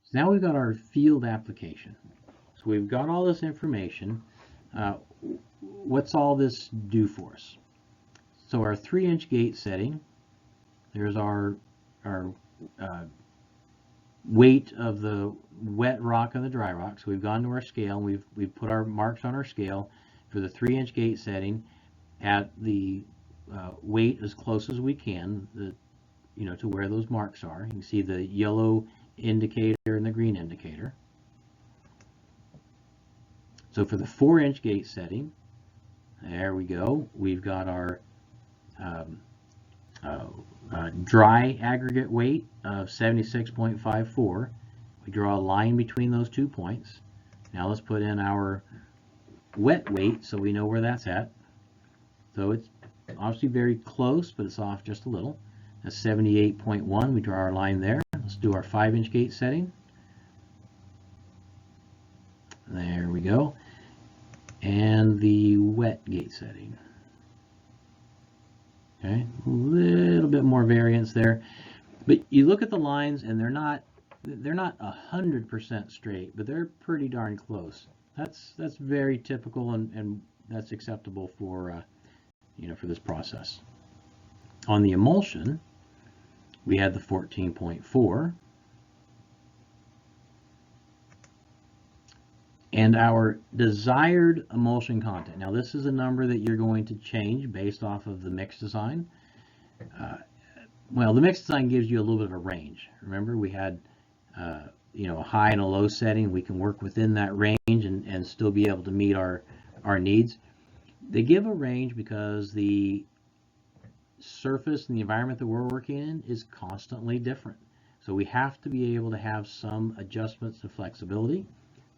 So now we've got our field application. So we've got all this information. What's all this do for us? So our 3-inch gate setting, there's our weight of the wet rock and the dry rock. So we've gone to our scale, and we've put our marks on our scale for the 3-inch gate setting at the weight as close as we can, to where those marks are. You can see the yellow indicator and the green indicator. So for the 4-inch gate setting, there we go. We've got our dry aggregate weight of 76.54. We draw a line between those 2 points. Now let's put in our wet weight so we know where that's at. So it's obviously very close, but it's off just a little. That's 78.1. We draw our line there. Let's do our 5-inch gate setting. There we go. And the wet gate setting. Okay, a little bit more variance there, but you look at the lines and they're not 100% straight, but they're pretty darn close. That's very typical, and that's acceptable for for this process. On the emulsion, we had the 14.4, and our desired emulsion content. Now this is a number that you're going to change based off of the mix design. Well, the mix design gives you a little bit of a range. Remember, we had a high and a low setting. We can work within that range and still be able to meet our needs. They give a range because the surface and the environment that we're working in is constantly different. So we have to be able to have some adjustments and flexibility.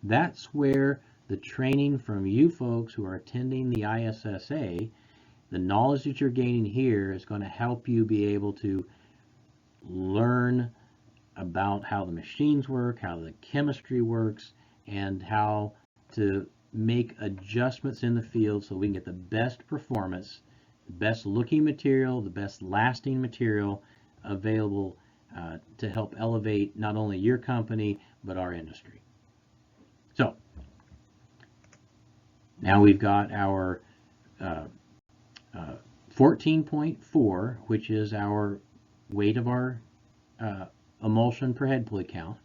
That's where the training from you folks who are attending the ISSA, the knowledge that you're gaining here is going to help you be able to learn about how the machines work, how the chemistry works, and how to make adjustments in the field so we can get the best performance, the best looking material, the best lasting material available to help elevate not only your company, but our industry. So now we've got our 14.4, which is our weight of our emulsion per head pulley count.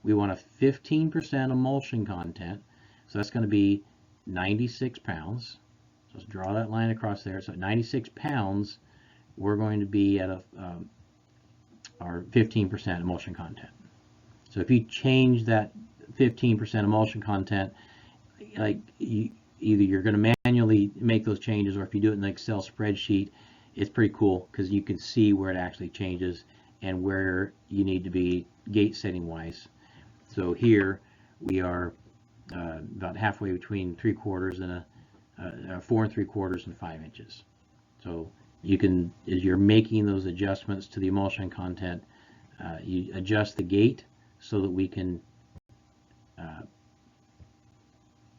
We want a 15% emulsion content, so that's going to be 96 pounds. So let's draw that line across there. So at 96 pounds, we're going to be at our 15% emulsion content. So if you change that 15% emulsion content, like either you're going to manually make those changes, or if you do it in an Excel spreadsheet, it's pretty cool because you can see where it actually changes and where you need to be gate setting wise. So here we are about halfway between 3/4 and 4 3/4 and 5 inches. So you can, as you're making those adjustments to the emulsion content, you adjust the gate so that we can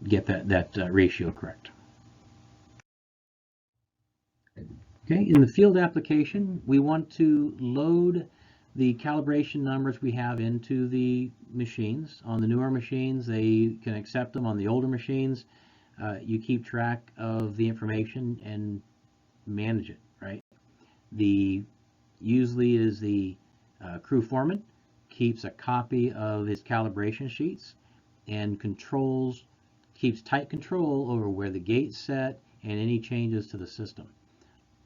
get that ratio correct. Okay, in the field application, we want to load the calibration numbers we have into the machines. On the newer machines, they can accept them. On the older machines, you keep track of the information and manage it, right? Usually it is the crew foreman keeps a copy of his calibration sheets and keeps tight control over where the gate's set and any changes to the system.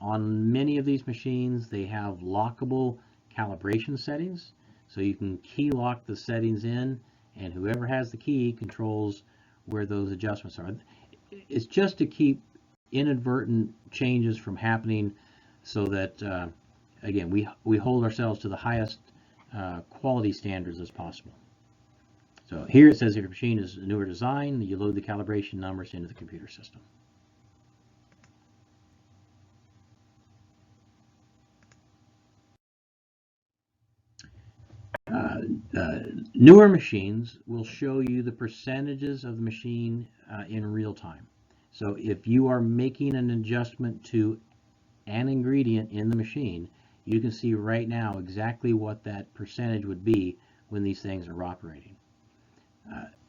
On many of these machines, they have lockable calibration settings, so you can key lock the settings in, and whoever has the key controls where those adjustments are. It's just to keep inadvertent changes from happening, so that again, we hold ourselves to the highest quality standards as possible. So here it says if your machine is a newer design, you load the calibration numbers into the computer system. Newer machines will show you the percentages of the machine in real time. So if you are making an adjustment to an ingredient in the machine, you can see right now exactly what that percentage would be when these things are operating.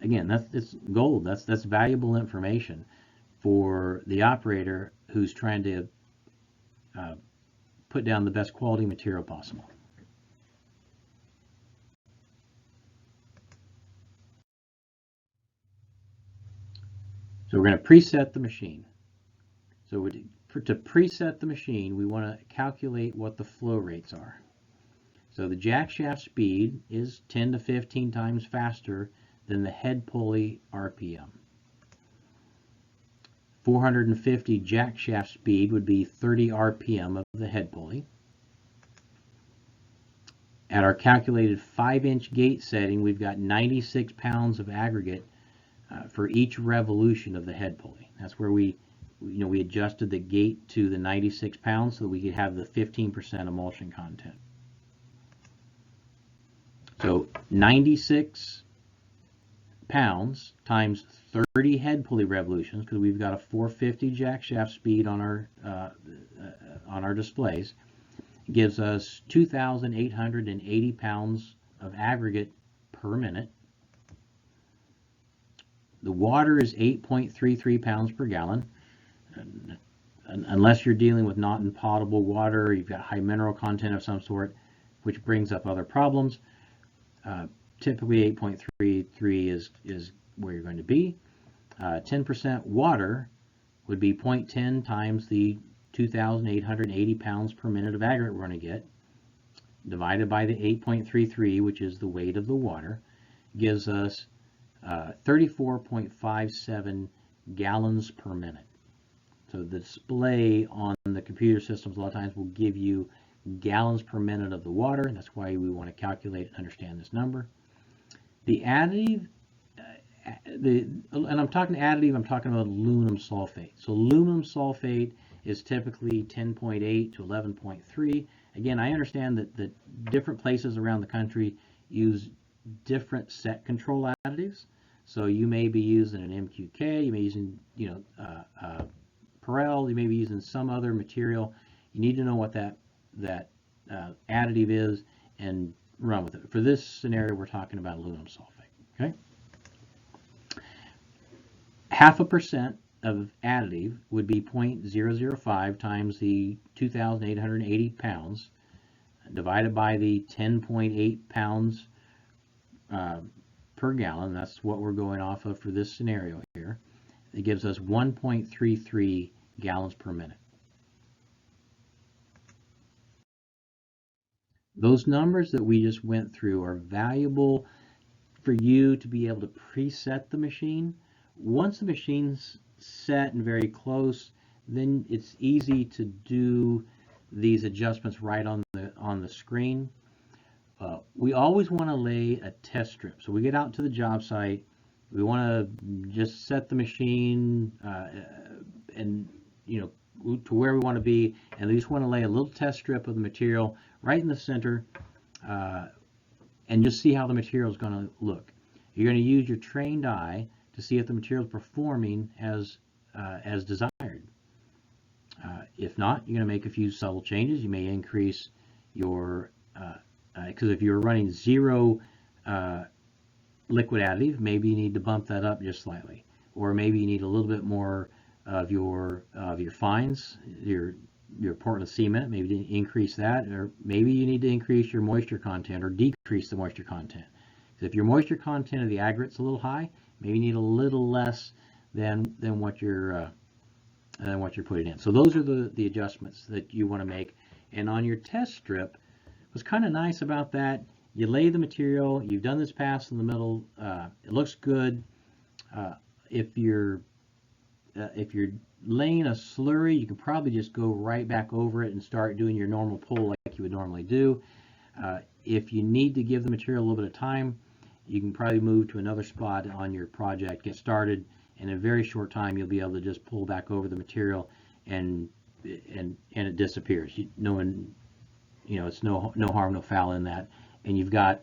Again, it's gold. That's valuable information for the operator who's trying to put down the best quality material possible. So we're going to preset the machine. So to preset the machine, we want to calculate what the flow rates are. So the jack shaft speed is 10 to 15 times faster than the head pulley RPM. 450 jack shaft speed would be 30 RPM of the head pulley. At our calculated 5-inch gate setting, we've got 96 pounds of aggregate for each revolution of the head pulley. That's where we adjusted the gate to the 96 pounds so that we could have the 15% emulsion content. So 96 pounds times 30 head pulley revolutions, because we've got a 450 jack shaft speed on our displays, gives us 2,880 pounds of aggregate per minute. The water is 8.33 pounds per gallon. Unless you're dealing with not in potable water, you've got high mineral content of some sort, which brings up other problems. Typically 8.33 is where you're going to be. 10% water would be 0.10 times the 2,880 pounds per minute of aggregate we're going to get, divided by the 8.33, which is the weight of the water, gives us 34.57 gallons per minute. So the display on the computer systems a lot of times will give you gallons per minute of the water. That's why we want to calculate and understand this number. The additive, and I'm talking additive, I'm talking about aluminum sulfate. So aluminum sulfate is typically 10.8 to 11.3. Again, I understand that different places around the country use different set control additives. So you may be using an MQK, you may be using, Perel, you may be using some other material. You need to know what that additive is and run with it. For this scenario, we're talking about aluminum sulfate. Okay, 0.5% of additive would be 0.005 times the 2,880 pounds divided by the 10.8 pounds per gallon. That's what we're going off of for this scenario here. It gives us 1.33 gallons per minute. Those numbers that we just went through are valuable for you to be able to preset the machine. Once the machine's set and very close, then it's easy to do these adjustments right on the screen. We always want to lay a test strip. So we get out to the job site, we want to just set the machine and to where we want to be, and we just want to lay a little test strip of the material right in the center and just see how the material is going to look. You're going to use your trained eye to see if the material is performing as desired. If not, you're going to make a few subtle changes. You may increase your, because if you're running 0 liquid additive, maybe you need to bump that up just slightly, or maybe you need a little bit more of your fines, your Portland cement, maybe to increase that, or maybe you need to increase your moisture content or decrease the moisture content. So if your moisture content of the aggregate's a little high, maybe you need a little less than what you're putting in. So those are the adjustments that you want to make. And on your test strip, what's kind of nice about that, you lay the material, you've done this pass in the middle, it looks good. If you're laying a slurry, you can probably just go right back over it and start doing your normal pull like you would normally do. If you need to give the material a little bit of time, you can probably move to another spot on your project, get started, and in a very short time you'll be able to just pull back over the material and it disappears. It's no harm, no foul in that. And you've got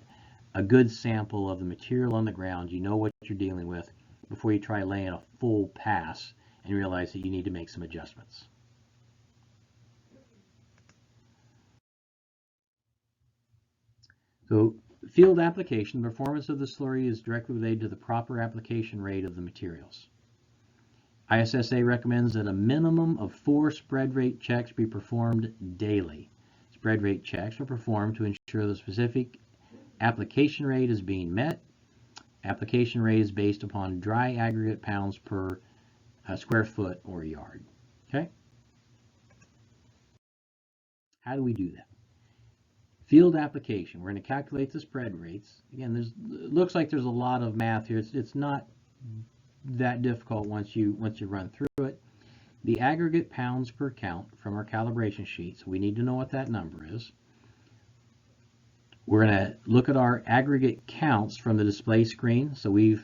a good sample of the material on the ground. You know what you're dealing with before you try laying a full pass and realize that you need to make some adjustments. So Field application. The performance of the slurry is directly related to the proper application rate of the materials. ISSA recommends that a minimum of 4 spread rate checks be performed daily. Spread rate checks are performed to ensure the specific application rate is being met. Application rate is based upon dry aggregate pounds per square foot or yard. Okay? How do we do that? Field application. We're going to calculate the spread rates. Again, it looks like there's a lot of math here. It's not that difficult once you run through it. The aggregate pounds per count from our calibration sheet. So we need to know what that number is. We're going to look at our aggregate counts from the display screen. So we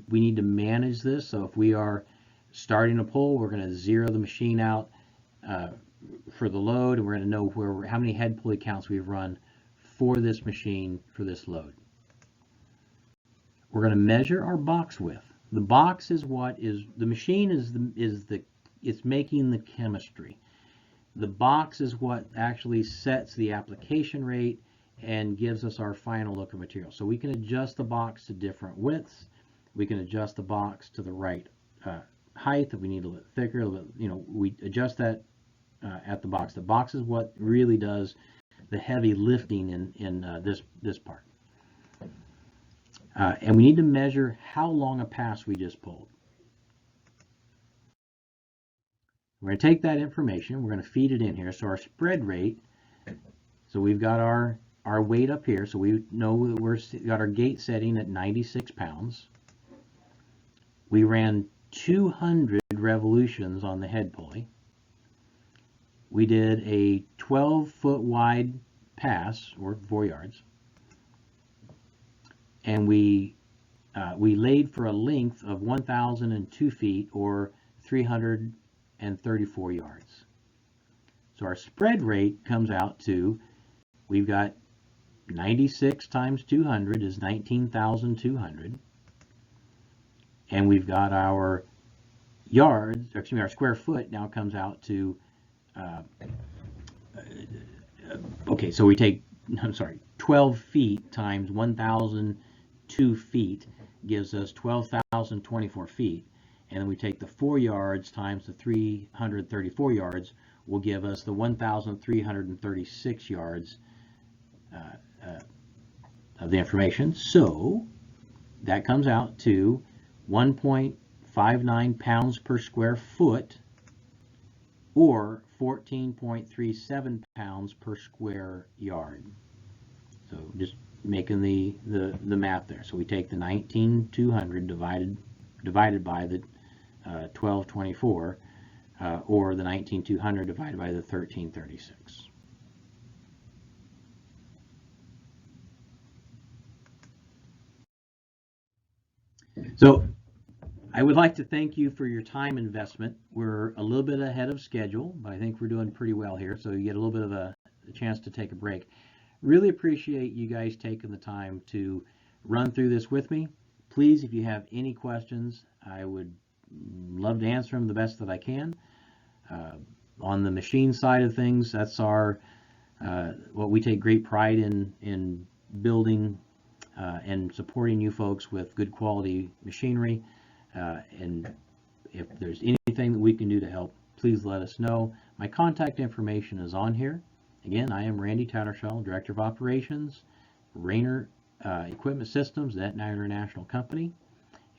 need to manage this. So if we are starting a pull, we're going to zero the machine out for the load, and we're going to know how many head pulley counts we've run for this machine for this load. We're going to measure our box width. The box is the machine it's making the chemistry. The box is what actually sets the application rate and gives us our final look of material. So we can adjust the box to different widths. We can adjust the box to the right height if we need a little bit thicker. We adjust that at the box. The box is what really does the heavy lifting in this part. And we need to measure how long a pass we just pulled. We're going to take that information, we're going to feed it in here. So our spread rate, so we've got our weight up here, so we know that we've got our gate setting at 96 pounds. We ran 200 revolutions on the head pulley. We did a 12-foot wide pass, or 4 yards. And we laid for a length of 1,002 feet, or 334 yards. So our spread rate comes out to, we've got 96 times 200 is 19,200. And we've got our yards, excuse me, our square foot now comes out to, okay, so we take, 12 feet times 1,002 feet gives us 12,024 feet. And then we take the 4 yards times the 334 yards will give us the 1,336 yards of the information. So that comes out to 1.59 pounds per square foot, or 14.37 pounds per square yard. So just making the math there. So we take the 19,200 divided by the 1224, or the 19,200 divided by the 1336. So I would like to thank you for your time investment. We're a little bit ahead of schedule, but I think we're doing pretty well here. So you get a little bit of a chance to take a break. Really appreciate you guys taking the time to run through this with me. Please, if you have any questions, I would love to answer them the best that I can. On the machine side of things, that's what we take great pride in building and supporting you folks with good quality machinery. And if there's anything that we can do to help, please let us know. My contact information is on here. Again, I am Randy Tattersall, Director of Operations, Rainer Equipment Systems, that international company.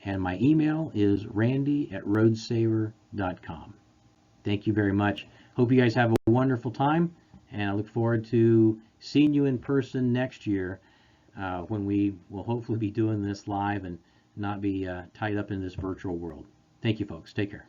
And my email is randy@roadsaver.com. Thank you very much. Hope you guys have a wonderful time, and I look forward to seeing you in person next year when we will hopefully be doing this live and not be tied up in this virtual world. Thank you, folks. Take care.